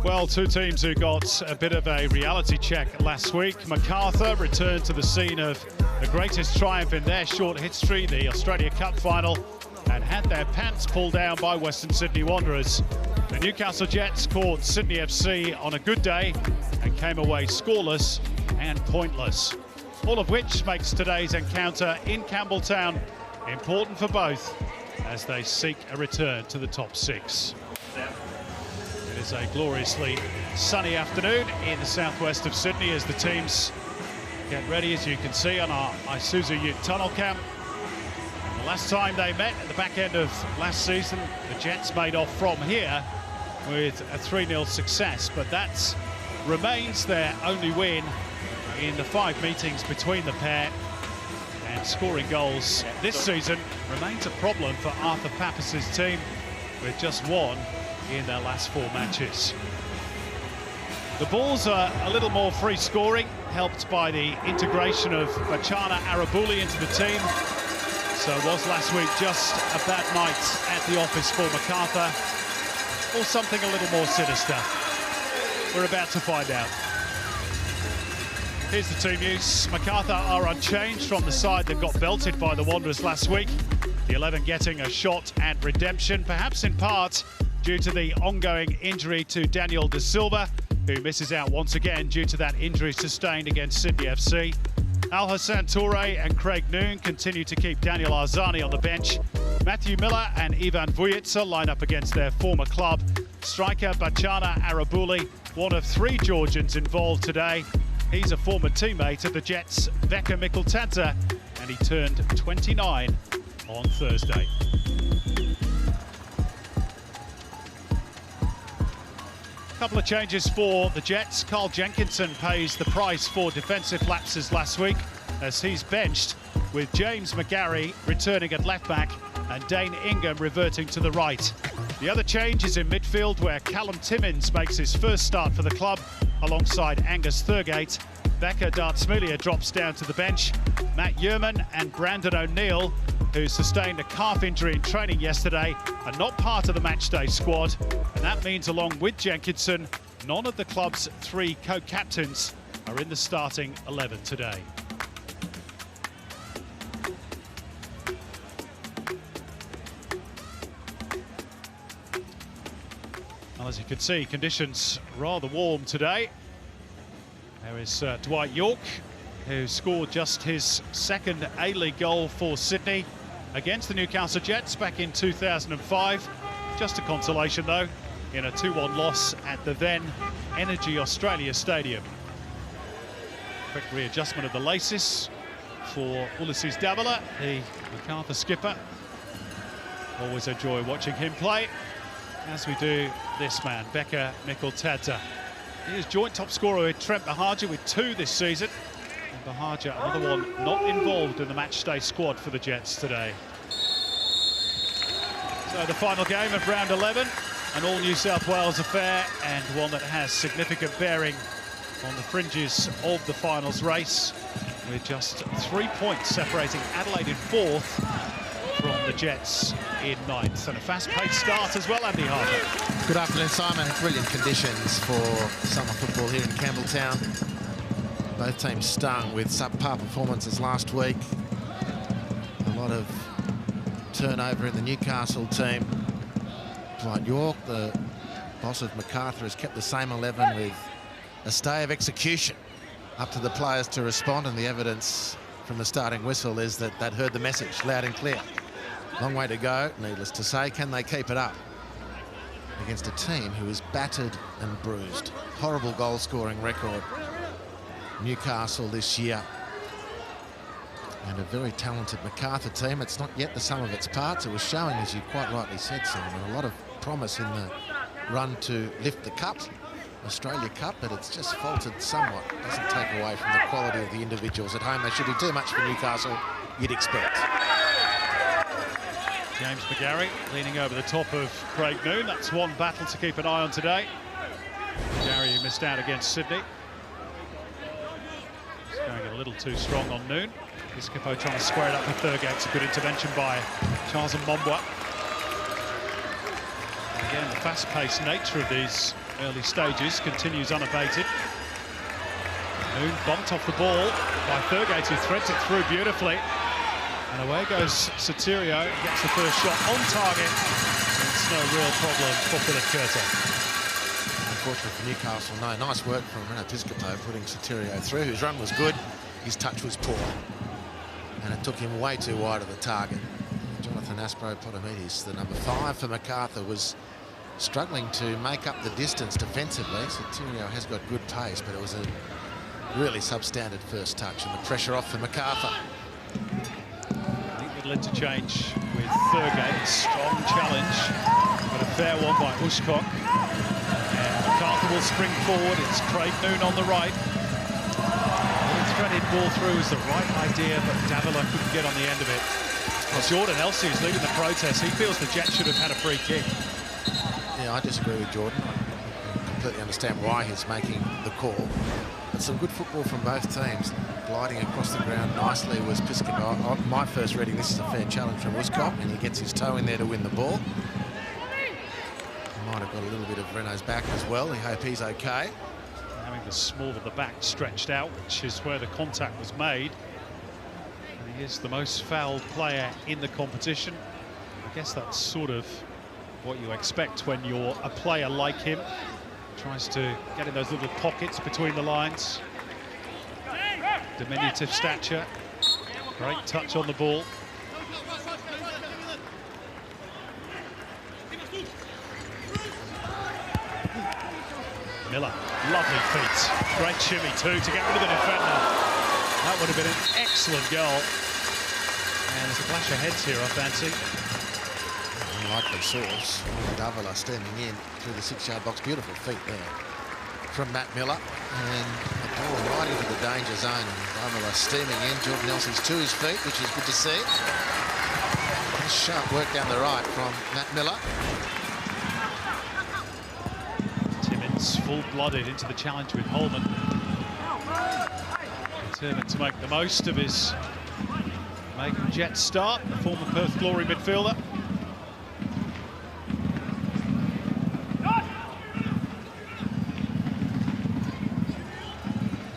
Well, two teams who got a bit of a reality check last week. Macarthur returned to the scene of the greatest triumph in their short history, the Australia Cup final, and had their pants pulled down by Western Sydney Wanderers. The Newcastle Jets caught Sydney FC on a good day and came away scoreless and pointless. All of which makes today's encounter in Campbelltown important for both as they seek a return to the top six. It is a gloriously sunny afternoon in the southwest of Sydney as the teams get ready, as you can see, on our Isuzu UTE tunnel camp. And the last time they met at the back end of last season, the Jets made off from here with a 3-0 success, but that remains their only win in the 5 meetings between the pair, and scoring goals this season remains a problem for Arthur Pappas's team, with just one in their last 4 matches. The Bulls are a little more free scoring, helped by the integration of Macca Arabuli into the team. So was last week just a bad night at the office for Macarthur, or something a little more sinister? We're about to find out. Here's the team news. Macarthur are unchanged from the side that got belted by the Wanderers last week. The 11 getting a shot at redemption, perhaps in part due to the ongoing injury to Daniel De Silva, who misses out once again due to that injury sustained against Sydney FC. Al Hassan Toure and Craig Noon continue to keep Daniel Arzani on the bench. Matthew Miller and Ivan Vujica line up against their former club. Striker Bacana Arabuli, one of 3 Georgians involved today. He's a former teammate of the Jets' Becca Mikeltadze, and he turned 29 on Thursday. Couple of changes for the Jets. Carl Jenkinson pays the price for defensive lapses last week as he's benched, with James McGarry returning at left back and Dane Ingham reverting to the right. The other change is in midfield, where Callum Timmins makes his first start for the club alongside Angus Thurgate. Becca Dartsmulia drops down to the bench. Matt Yerman and Brandon O'Neill, who sustained a calf injury in training yesterday, are not part of the matchday squad, and that means, along with Jenkinson, none of the club's 3 co-captains are in the starting 11 today. Well, as you can see, conditions rather warm today. There is Dwight York, who scored just his 2nd A-League goal for Sydney against the Newcastle Jets back in 2005. Just a consolation, though, in a 2-1 loss at the then Energy Australia Stadium. Quick readjustment of the laces for Ulysses Davila, the Macarthur skipper. Always enjoy watching him play, as we do this man, Becca Mikeltadze. He is joint top scorer with Trent Bahaja with 2 this season. And Bahaja, another one not involved in the matchday squad for the Jets today. So the final game of round 11, an all New South Wales affair, and one that has significant bearing on the fringes of the finals race, with just 3 points separating Adelaide in 4th from the Jets in 9th. And a fast-paced start as well, Andy Harper. Good afternoon, Simon. Brilliant conditions for summer football here in Campbelltown. Both teams stung with subpar performances last week. A lot of turnover in the Newcastle team. Dwight York, the boss of Macarthur, has kept the same 11 with a stay of execution. Up to the players to respond, and the evidence from the starting whistle is that they'd heard the message loud and clear. Long way to go, needless to say. Can they keep it up against a team who is battered and bruised? Horrible goal-scoring record, Newcastle this year. And a very talented Macarthur team. It's not yet the sum of its parts. It was showing, as you quite rightly said, Simon, a lot of promise in the run to lift the cup, Australia Cup, but it's just faltered somewhat. Doesn't take away from the quality of the individuals at home. They should do too much for Newcastle, you'd expect. James McGarry leaning over the top of Craig Noon. That's one battle to keep an eye on today. McGarry, who missed out against Sydney. He's going a little too strong on Noon. Iskippo trying to square it up with Thurgate. It's a good intervention by Charles Mbombwa. Again, the fast-paced nature of these early stages, continues unabated. Noon bumped off the ball by Thurgate, who threads it through beautifully. And away goes Sotirio, gets the first shot on target. It's no real problem for Philip Curter. Unfortunately for Newcastle, no. Nice work from Reno Piscopo putting Sotirio through. His run was good, his touch was poor. And it took him way too wide of the target. Jonathan Aspro-Potomitis, the number 5 for Macarthur, was struggling to make up the distance defensively. Sotirio has got good pace, but it was a really substandard first touch, and the pressure off for Macarthur. I think it led to change with Thurgate. Strong challenge, but a fair one by Ushcock. And Macarthur will spring forward. It's Craig Noon on the right. The threaded ball through is the right idea, but Davila couldn't get on the end of it. Well, Jordan Elsey is leading the protest. He feels the Jets should have had a free kick. Yeah, I disagree with Jordan. I completely understand why he's making the call. But some good football from both teams. Gliding across the ground nicely was Piscopo. On my first reading, this is a fair challenge from Uskop, and he gets his toe in there to win the ball. He might have got a little bit of Renault's back as well. I hope he's okay. Having the small of the back stretched out, which is where the contact was made. And he is the most fouled player in the competition. I guess that's sort of what you expect when you're a player like him. Tries to get in those little pockets between the lines. Diminutive stature. Great touch on the ball. Miller, lovely feet. Great shimmy too to get rid of the defender. That would have been an excellent goal. And there's a clash of heads here, I fancy. Unlikely source. Davila standing in through the 6-yard box. Beautiful feet there from Matt Miller. And the ball right into the danger zone. And Davila steaming in. Jordan Elsey's to his feet, which is good to see. Sharp work down the right from Matt Miller. Timmins full-blooded into the challenge with Holman. Determined to make the most of his Macon Jets start, the former Perth Glory midfielder.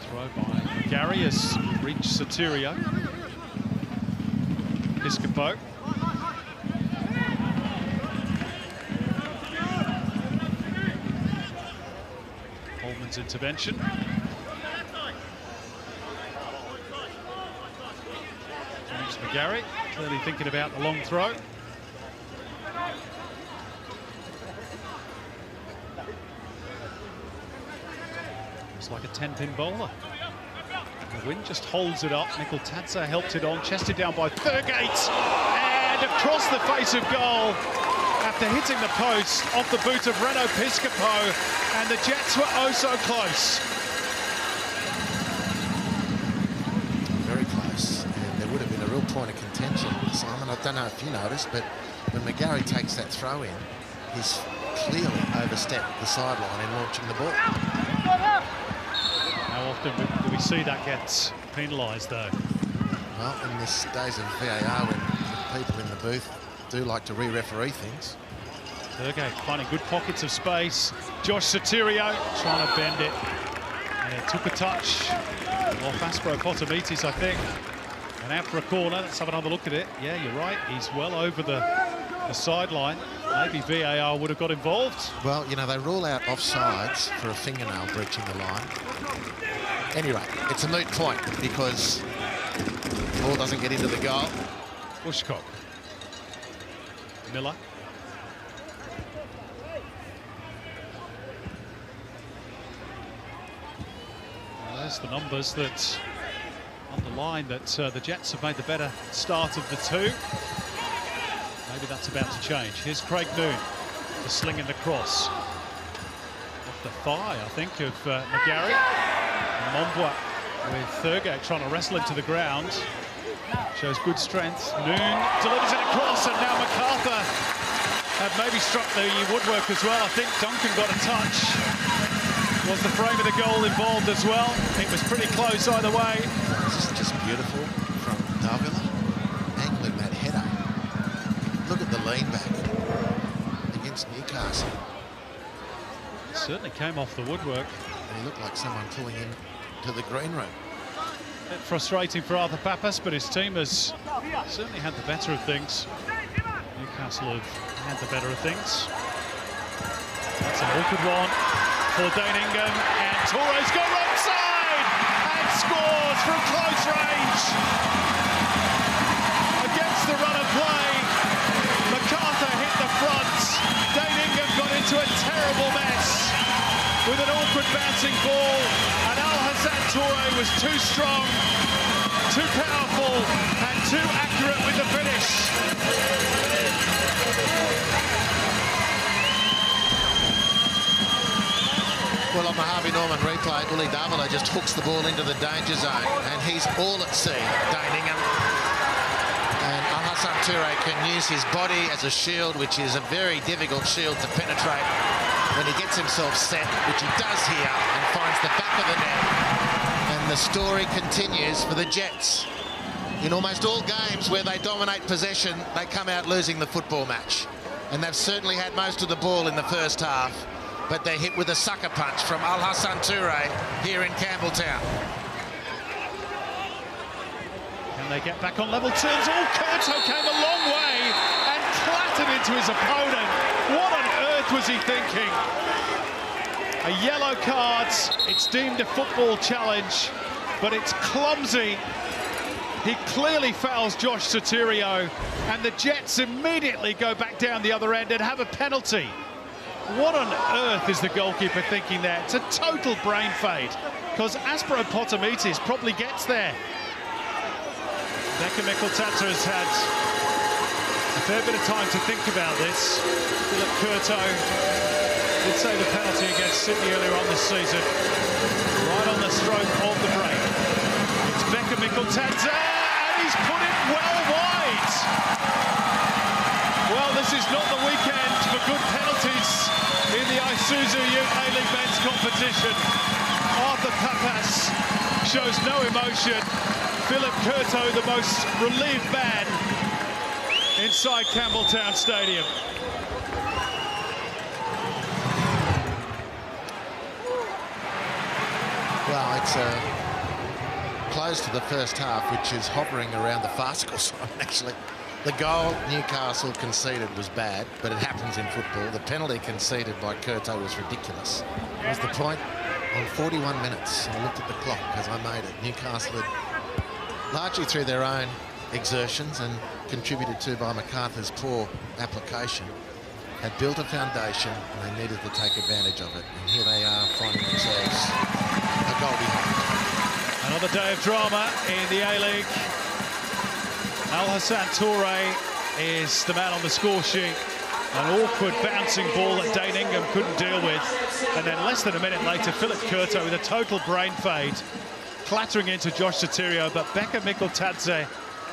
Throw by Gary has reached Sotirio. Piscopo. Holman's intervention. James McGarry clearly thinking about the long throw. It's like a 10-pin bowler. The wind just holds it up. Nickel Tadza helped it on, chested down by Thurgate, and across the face of goal after hitting the post off the boot of Reno Piscopo, and the Jets were oh so close. Very close, and there would have been a real point of contention. Simon, I don't know if you noticed, but when McGarry takes that throw in, he's clearly overstepped the sideline in launching the ball. How often do we see that get penalised, though? Well, in this days of VAR, when people in the booth do like to re-referee things. Thurgate finding good pockets of space. Josh Sotirio trying to bend it. And it took a touch off Aspro-Potomitis, I think. And out for a corner. Let's have another look at it. Yeah, you're right. He's well over the sideline. Maybe VAR would have got involved. Well, you know, they rule out offsides for a fingernail breaching the line. Anyway, it's a moot point because the ball doesn't get into the goal. Bushcock. Miller. Well, there's the numbers that underline that the Jets have made the better start of the two. Maybe that's about to change. Here's Craig Noon to sling in the cross. Off the thigh, I think, of McGarry. And Mombwa with Thurgate trying to wrestle him to the ground. Shows good strength. Noon delivers it across, and now Macarthur had maybe struck the woodwork as well. I think Duncan got a touch. Was the frame of the goal involved as well? It was pretty close either way. This is just beautiful from Davila, angling that header. Look at the lean back against Newcastle. Certainly came off the woodwork. He looked like someone pulling him to the green room. A bit frustrating for Arthur Papas, but his team has certainly had the better of things. Newcastle have had the better of things. That's an awkward one for Dane Ingham, and Torres go wrong side and scores from close range. Against the run of play, Macarthur hit the front. Dane Ingham got into a terrible mess with an awkward bouncing ball, and Al-Hassan Toure was too strong, too powerful, and too accurate with the finish. Well, on the Harvey Norman replay, Uli Davila just hooks the ball into the danger zone, and he's all at sea, Dane Ingham. And Al-Hassan Toure can use his body as a shield, which is a very difficult shield to penetrate when he gets himself set, which he does here, and finds the back of the net. And the story continues for the Jets. In almost all games where they dominate possession, they come out losing the football match. And they've certainly had most of the ball in the first half, but they're hit with a sucker punch from Al-Hassan Toure here in Campbelltown. Can they get back on level terms? Oh, Curto came a long way and clattered into his opponent. What on earth was he thinking? A yellow card. It's deemed a football challenge, but it's clumsy. He clearly fouls Josh Sotirio, and the Jets immediately go back down the other end and have a penalty. What on earth is the goalkeeper thinking there? It's a total brain fade, because Aspero Potamitis probably gets there. Becca Mikeltadze has had a fair bit of time to think about this. Philip Curto did save a penalty against Sydney earlier on this season. Right on the stroke of the break. It's Becca Mikeltadze, and he's put it well wide. Well, this is not the weekend for good penalties in the Isuzu UTE League men's competition. Arthur Papas shows no emotion. Philip Curto, the most relieved man inside Campbelltown Stadium. Well, it's close to the first half, which is hovering around the farcical side, actually. The goal Newcastle conceded was bad, but it happens in football. The penalty conceded by Curto was ridiculous. That was the point. On 41 minutes, I looked at the clock as I made it. Newcastle had, largely through their own exertions and contributed to by Macarthur's poor application, had built a foundation and they needed to take advantage of it. And here they are finding themselves a goal behind. Another day of drama in the A-League. Al-Hassan Toure is the man on the score sheet. An awkward bouncing ball that Dane Ingham couldn't deal with. And then less than a minute later, Philip Curto with a total brain fade, clattering into Josh Sotirio, but Becca Mikeltadze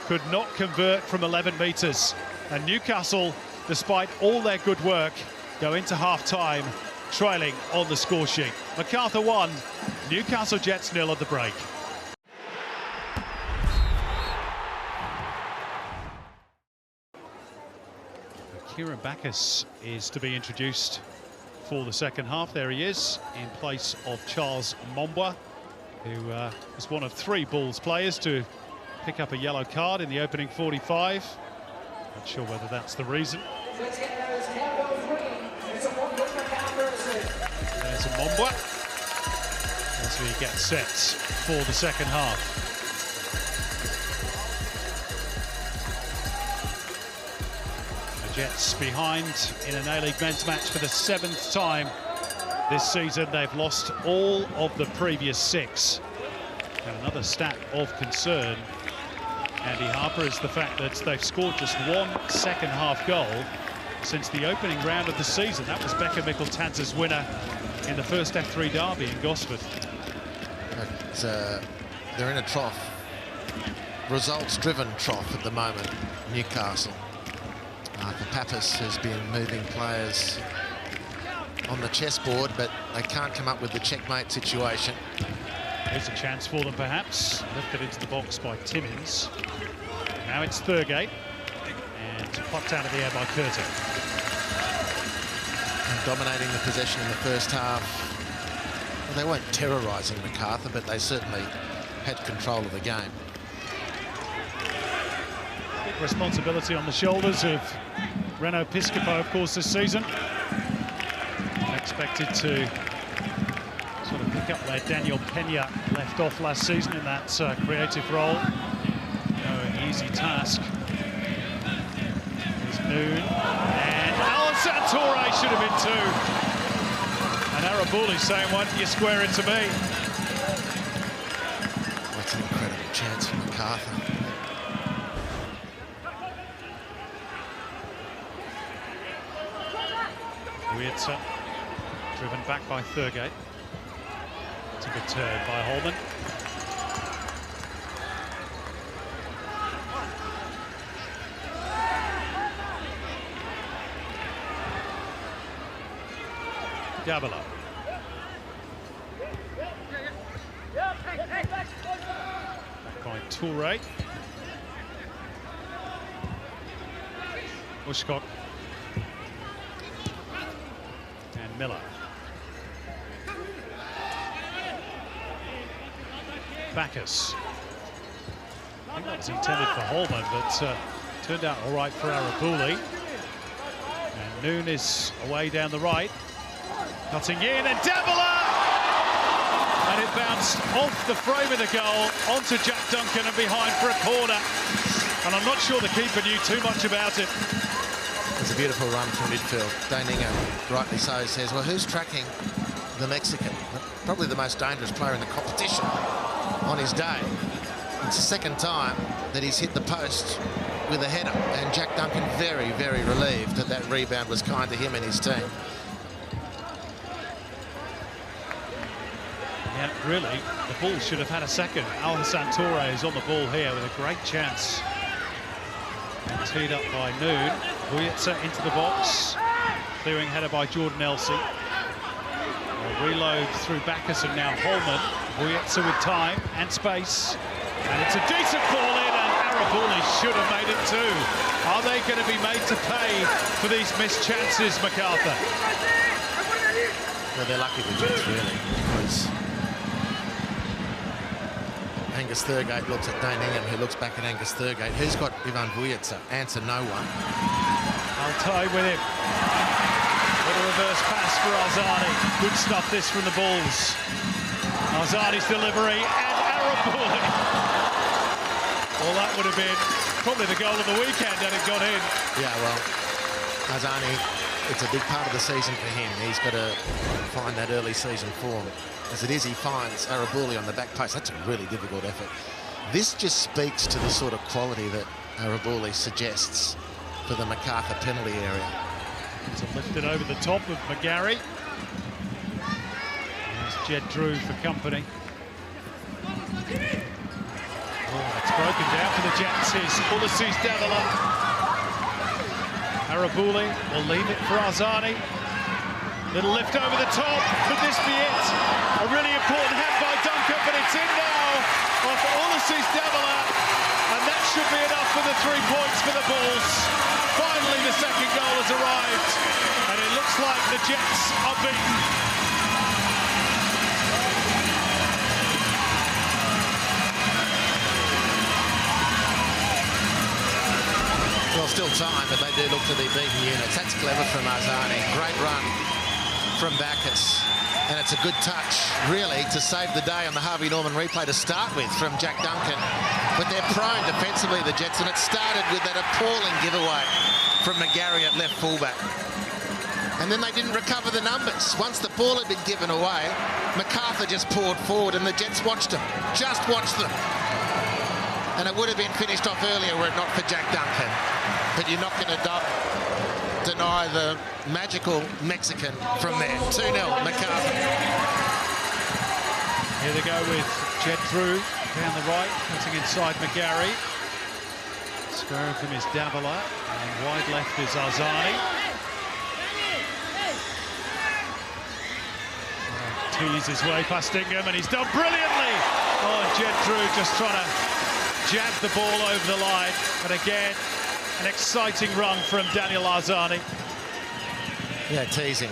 could not convert from 11 metres. And Newcastle, despite all their good work, go into half-time trailing on the score sheet. Macarthur 1, Newcastle Jets 0 at the break. Kieran Bacchus is to be introduced for the second half. There he is, in place of Charles Mombois, who was one of 3 Bulls players to pick up a yellow card in the opening 45. Not sure whether that's the reason. There's a Mombois as we get set for the second half. Jets behind in an A-League men's match for the 7th time this season. They've lost all of the previous 6. And another stat of concern, Andy Harper, is the fact that they've scored just 1 second-half goal since the opening round of the season. That was Becca Mikeltadze's winner in the first F3 derby in Gosford. They're in a trough, results-driven trough at the moment, Newcastle. The Papas has been moving players on the chessboard, but they can't come up with the checkmate situation. There's a chance for them, perhaps. Lifted into the box by Timmins. Now it's Thurgate, and popped out of the air by Curto. and dominating the possession in the first half. Well, they weren't terrorising Macarthur, but they certainly had control of the game. Big responsibility on the shoulders of Reno Piscopo, of course, this season. Expected to sort of pick up where Daniel Pena left off last season in that creative role. No easy task. There's Noon, and Santoré should have been two. And Arabouli saying, why didn't you square it to me? That's an incredible chance for Macarthur. Wietza, driven back by Thurgate. It's a good turn by Holman. Davila. Back by Toure. Bushcock. And Miller. Bacchus. I think that was intended for Holman, but turned out all right for Arabouli. And Noon is away down the right. Cutting in, and Davila! And it bounced off the frame of the goal onto Jack Duncan and behind for a corner. And I'm not sure the keeper knew too much about it. It's a beautiful run from midfield. Dane Ingham, rightly so, says, well, who's tracking the Mexican? Probably the most dangerous player in the competition on his day. It's the second time that he's hit the post with a header, and Jack Duncan very, very relieved that that rebound was kind to him and his team. Yeah, really, the ball should have had a second. Santoré is on the ball here with a great chance. And teed up by Noon. Wietza into the box. Clearing header by Jordan Elsey. A reload through Bacchus and now Holman. Wietza with time and space. And it's a decent ball in, and Arabouli should have made it too. Are they going to be made to pay for these missed chances, Macarthur? Well, they're lucky the Jets, really, because Angus Thurgate looks at Dane Ingham, who looks back at Angus Thurgate. Who's got Ivan Vujica? Answer, no one. Altai with him. With a reverse pass for Arzani. Good stuff this from the Bulls. Arzani's delivery and Arabouli. Well, that would have been probably the goal of the weekend had it got in. Yeah, well, Arzani, it's a big part of the season for him. He's got to find that early season form. As it is, he finds Arabouli on the back post. That's a really difficult effort. This just speaks to the sort of quality that Arabouli suggests for the Macarthur penalty area. To lift it over the top of McGarry. There's Jed Drew for company. Oh, it's broken down for the Jets. Here's Ulysses Davila. Arabouli will leave it for Arzani. Little lift over the top. Could this be it? A really important hand by Duncan, but it's in now off Ulysses Davila. And that should be enough for the 3 points for the Bulls. Finally, the second goal has arrived. And it looks like the Jets are beaten. Well, still time, but they do look to be beaten units. That's clever from Arzani. Great run from Bacchus. And it's a good touch, really, to save the day on the Harvey Norman replay to start with from Jack Duncan. But they're prone defensively, the Jets, and it started with that appalling giveaway from McGarry at left fullback. And then they didn't recover the numbers. Once the ball had been given away, Macarthur just poured forward, and the Jets watched them. Just watched them. And it would have been finished off earlier were it not for Jack Duncan. But you're not going to deny the magical Mexican from there. 2-0, Macarthur. Here they go with Jed Drew down the right, cutting inside McGarry. Square from his Davila, and wide left is Arzani. Tease his way past Ingham, and he's done brilliantly. Oh, Jed Drew just trying to jab the ball over the line. And again, an exciting run from Daniel Arzani. Yeah, teasing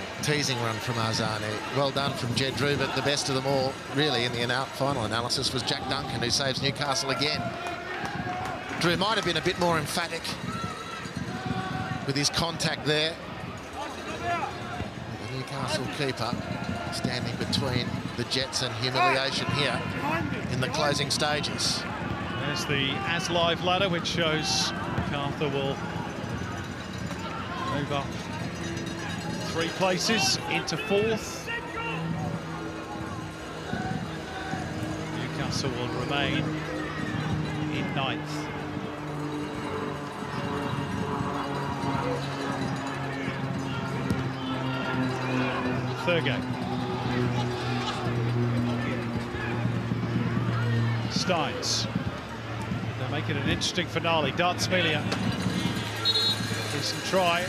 run from Arzani. Well done from Jed Drew, but the best of them all, really, in the final analysis was Jack Duncan, who saves Newcastle again. Drew might have been a bit more emphatic with his contact there. The Newcastle keeper standing between the Jets and humiliation here in the closing stages. There's the As Live ladder, which shows Macarthur will move up 3 places into 4th. Newcastle will remain in 9th. Thurgate. Steins. They'll make it an interesting finale. Dartsmelia. Decent try.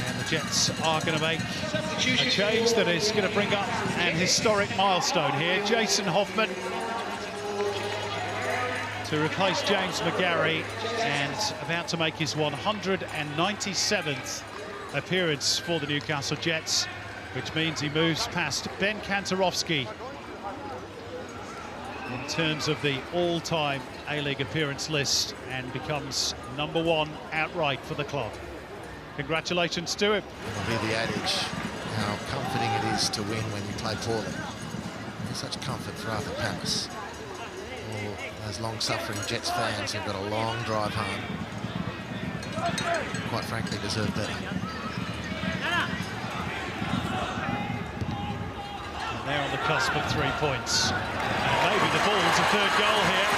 And the Jets are going to make a change that is going to bring up an historic milestone here. Jason Hoffman to replace James McGarry, and about to make his 197th appearance for the Newcastle Jets, which means he moves past Ben Kantarowski in terms of the all-time A-League appearance list and becomes #1 outright for the club. Congratulations to him. It'll be the adage, how comforting it is to win when you play poorly. It's such comfort for Arthur Papas. All those long-suffering Jets fans who've got a long drive home. Quite frankly, deserve better. And they're on the cusp of 3 points. And maybe the ball's a 3rd goal here.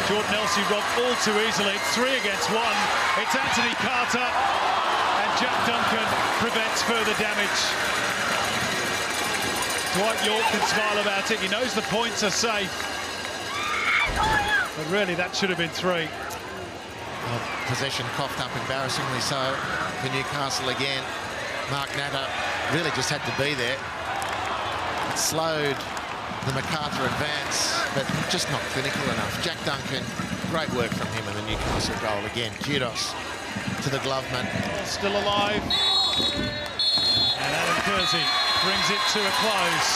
Jordan Elsey robbed all too easily. It's 3 against 1. It's Anthony Carter, and Jack Duncan prevents further damage. Dwight York can smile about it. He knows the points are safe. But really, that should have been 3. Well, possession coughed up embarrassingly so for Newcastle again. Mark Natter really just had to be there. It slowed the Macarthur advance, but just not clinical enough. Jack Duncan, great work from him in the Newcastle goal again. Kudos to the gloveman. Still alive. And Alan Kersey brings it to a close.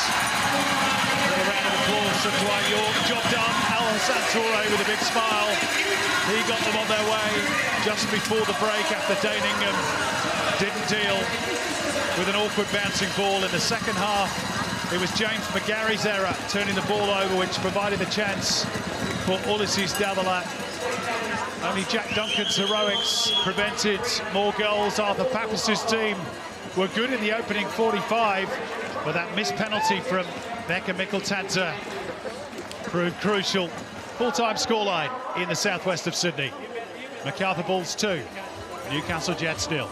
A round of applause for Dwight York. Job done. Al Hassan Toure with a big smile. He got them on their way just before the break after Dane Ingham didn't deal with an awkward bouncing ball in the second half. It was James McGarry's error turning the ball over, which provided the chance for Ulysses Davala. Only Jack Duncan's heroics prevented more goals. Arthur Pappas' team were good in the opening 45, but that missed penalty from Becca Mikkeltanta proved crucial. Full-time scoreline in the southwest of Sydney. Macarthur Bulls 2, Newcastle Jets 0.